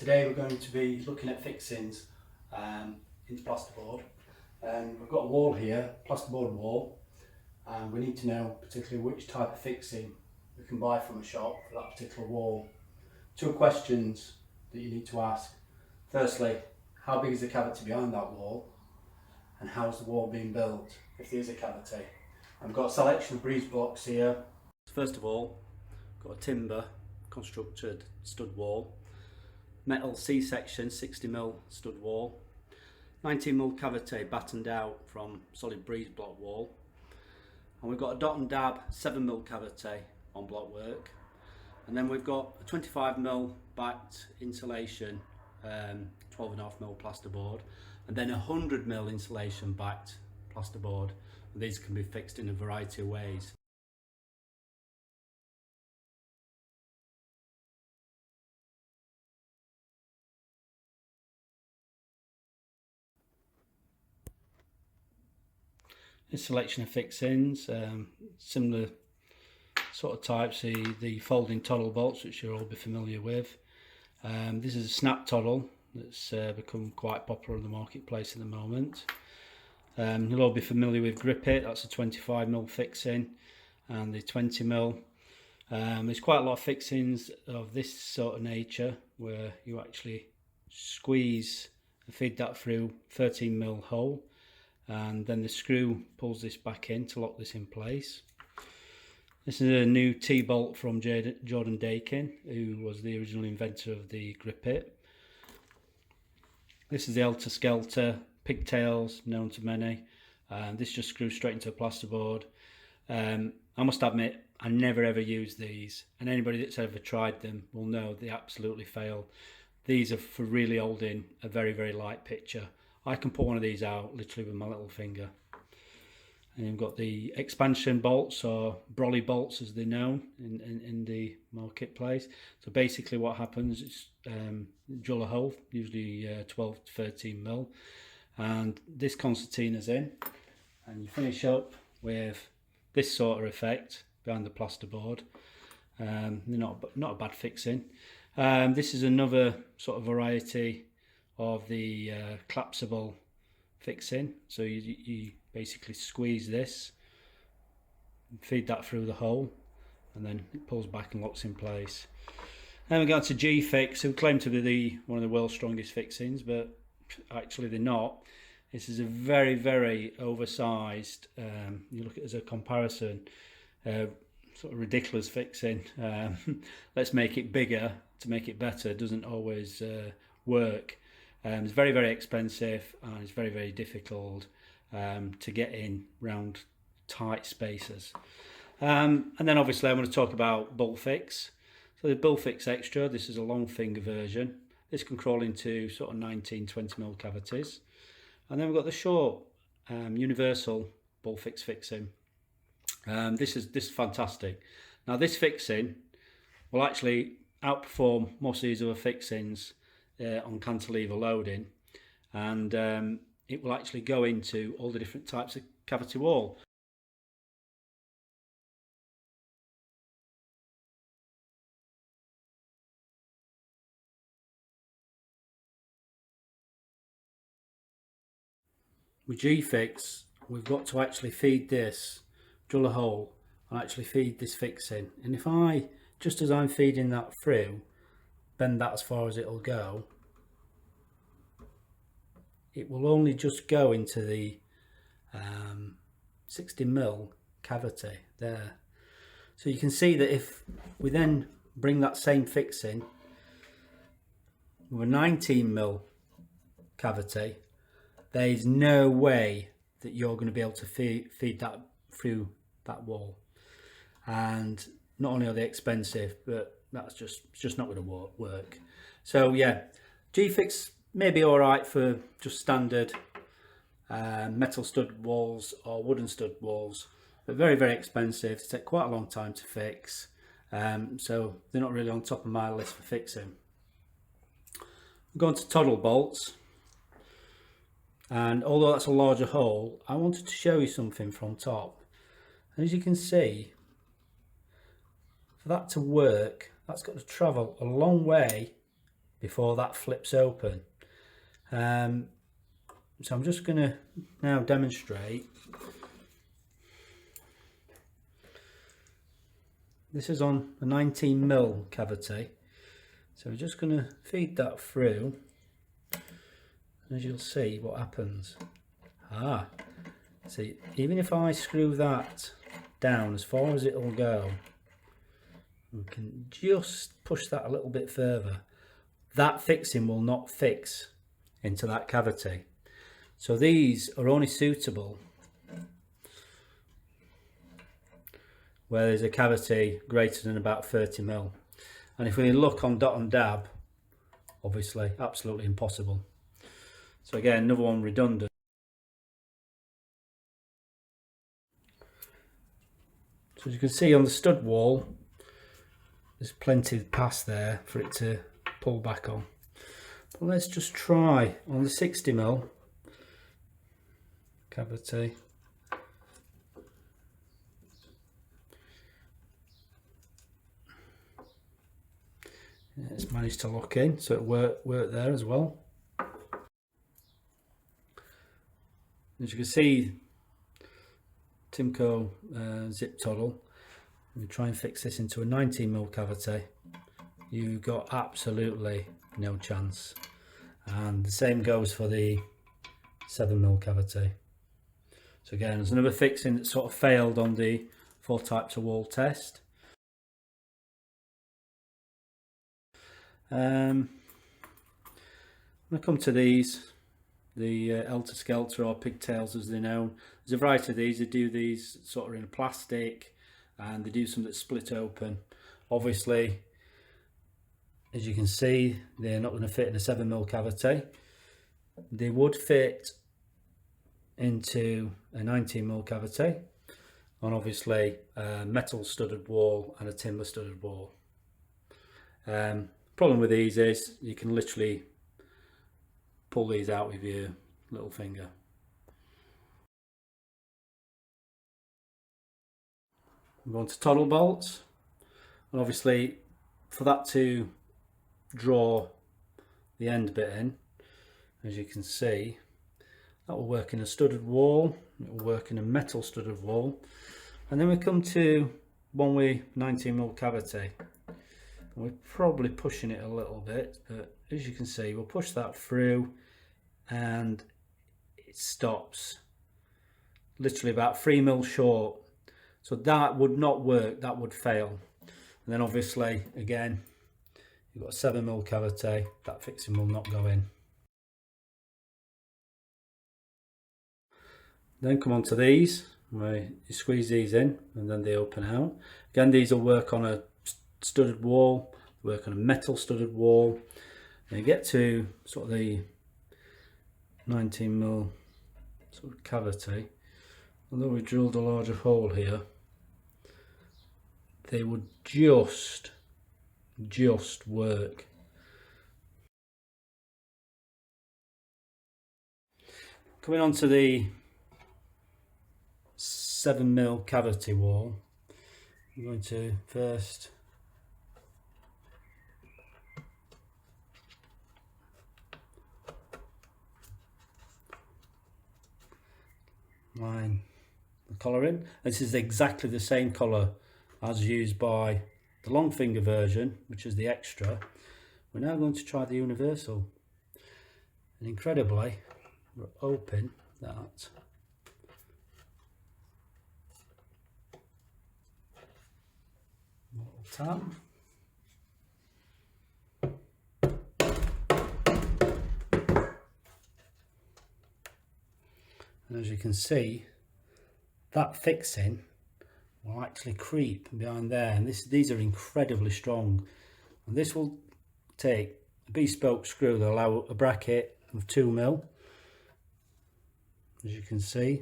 Today we're going to be looking at fixings into plasterboard. We've got a wall here, plasterboard wall, and we need to know particularly which type of fixing we can buy from a shop for that particular wall. Two questions that you need to ask. Firstly, how big is the cavity behind that wall, and how is the wall being built if there is a cavity? I've got a selection of breeze blocks here. First of all, got a timber constructed stud wall, metal C-section 60mm stud wall, 19mm cavity battened out from solid breeze block wall, and we've got a dot and dab 7mm cavity on block work, and then we've got a 25mm backed insulation 12.5mm plasterboard, and then 100mm insulation backed plasterboard. These can be fixed in a variety of ways. This selection of fixings, similar sort of types, the folding toddle bolts, which you'll all be familiar with. This is a snap toddle that's become quite popular in the marketplace at the moment. You'll all be familiar with grip it, that's a 25mm fixing, and the 20mm. There's quite a lot of fixings of this sort of nature where you actually squeeze and feed that through 13mm hole, and then the screw pulls this back in to lock this in place. This is a new T-bolt from Jordan Dakin, who was the original inventor of the grip it. This is the Skelter Pigtails, known to many. This just screws straight into a plasterboard. I must admit, I never ever use these, and anybody that's ever tried them will know they absolutely fail. These are for really holding a very, very light picture. I can put one of these out literally with my little finger. And you've got the expansion bolts, or brolly bolts as they're known in the marketplace. So basically what happens is drill a hole, usually 12 to 13mm, and this concertina's in, and you finish up with this sort of effect behind the plasterboard. Not a bad fixing. This is another sort of variety of the collapsible fixing. So you basically squeeze this, feed that through the hole, and then it pulls back and locks in place. Then we go to G-Fix, who claim to be one of the world's strongest fixings, but actually they're not. This is a very, very oversized, you look at it as a comparison, sort of ridiculous fixing. Let's make it bigger to make it better. It doesn't always work. It's very, very expensive, and it's very, very difficult to get in round tight spaces. And then obviously I want to talk about Bullfix. So the Bullfix Extra, this is a long finger version. This can crawl into sort of 19-20mm cavities. And then we've got the short universal Bullfix fixing. This is fantastic. Now this fixing will actually outperform most of these other fixings on cantilever loading, and it will actually go into all the different types of cavity wall. With G-Fix, we've got to actually feed this, drill a hole and actually feed this fixing, and if I, just as I'm feeding that through, bend that as far as it'll go, it will only just go into the 60mm cavity there. So you can see that if we then bring that same fixing with a 19mm cavity, there's no way that you're going to be able to feed that through that wall. And not only are they expensive, but that's just not going to work. So yeah, G-Fix may be all right for just standard metal stud walls or wooden stud walls, but very, very expensive. They take quite a long time to fix, so they're not really on top of my list for fixing. I'm going to toddle bolts, and although that's a larger hole, I wanted to show you something from top. And as you can see, for that to work, that's got to travel a long way before that flips open. So I'm just going to now demonstrate. This is on a 19mm cavity, so we're just going to feed that through. As you'll see what happens. See, even if I screw that down as far as it'll go, we can just push that a little bit further. That fixing will not fix into that cavity. So these are only suitable where there's a cavity greater than about 30mm. And if we look on dot and dab, obviously absolutely impossible. So again, another one redundant. So as you can see on the stud wall, there's plenty of pass there for it to pull back on. But let's just try on the 60mm cavity. It's managed to lock in, so it worked there as well. As you can see, Timco zip tunnel. We try and fix this into a 19mm cavity. You've got absolutely no chance. And the same goes for the 7mm cavity. So again, there's another fixing that sort of failed on the 4 types of wall test. When I come to these, the Skelter or Pigtails as they're known, there's a variety of these. They do these sort of in a plastic, and they do some that split open. Obviously, as you can see, they're not going to fit in a 7mm cavity. They would fit into a 19mm cavity, and obviously a metal studded wall and a timber studded wall. Problem with these is you can literally pull these out with your little finger. I'm going to toggle bolts, and obviously for that to draw the end bit in, as you can see, that will work in a studded wall, it will work in a metal studded wall, and then we come to one with 19mm cavity. We're probably pushing it a little bit, but as you can see, we'll push that through and it stops literally about 3mm short. So that would not work, that would fail. And then obviously again, you've got a 7mm cavity, that fixing will not go in. Then come on to these, where you squeeze these in and then they open out. Again, these will work on a studded wall, work on a metal studded wall. And you get to sort of the 19mm sort of cavity, although we drilled a larger hole here, they would just work. Coming on to the 7mm cavity wall, I'm going to first line the colour in. This is exactly the same colour as used by the long finger version, which is the extra. We're now going to try the universal, and incredibly we're open that little tap. And as you can see, that fixing will actually creep behind there, and these are incredibly strong, and this will take a bespoke screw that allow a bracket of 2mm, as you can see,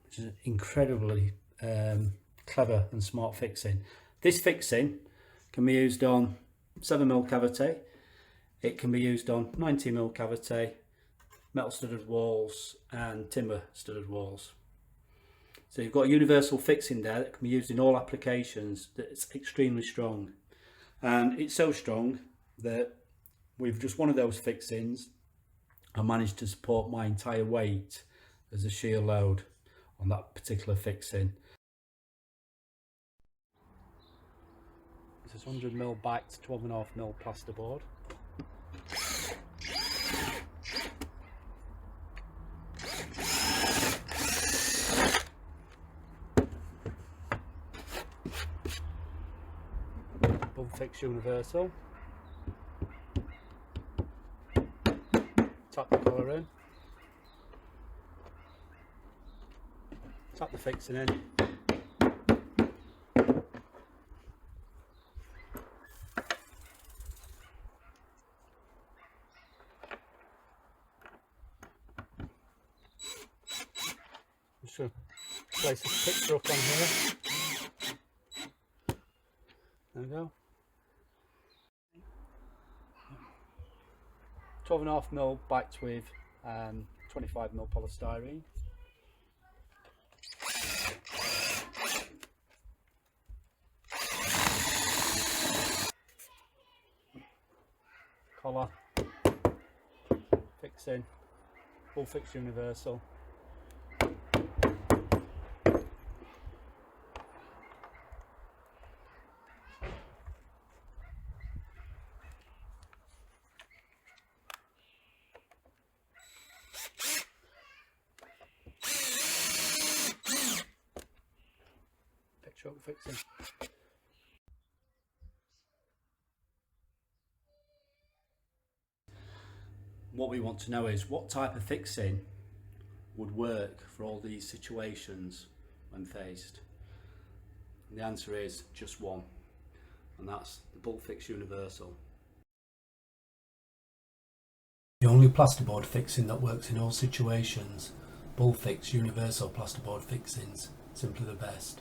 which is incredibly clever and smart fixing. This fixing can be used on 7mm cavity, it can be used on 19mm cavity, metal studded walls and timber studded walls. So you've got a universal fixing there that can be used in all applications. That's extremely strong, and it's so strong that with just one of those fixings, I managed to support my entire weight as a shear load on that particular fixing. This is 100mm backed 12.5mm plasterboard. Bullfix universal. Tap the colour in. Tap the fixing in. Just going to place this picture up on here. There we go. 12.5mm backed with 25mm polystyrene. Collar, fixing, Bullfix universal. Picture up fixing. What we want to know is what type of fixing would work for all these situations when faced. And the answer is just one, and that's the Bullfix universal. The only plasterboard fixing that works in all situations. Bullfix universal plasterboard fixings, simply the best.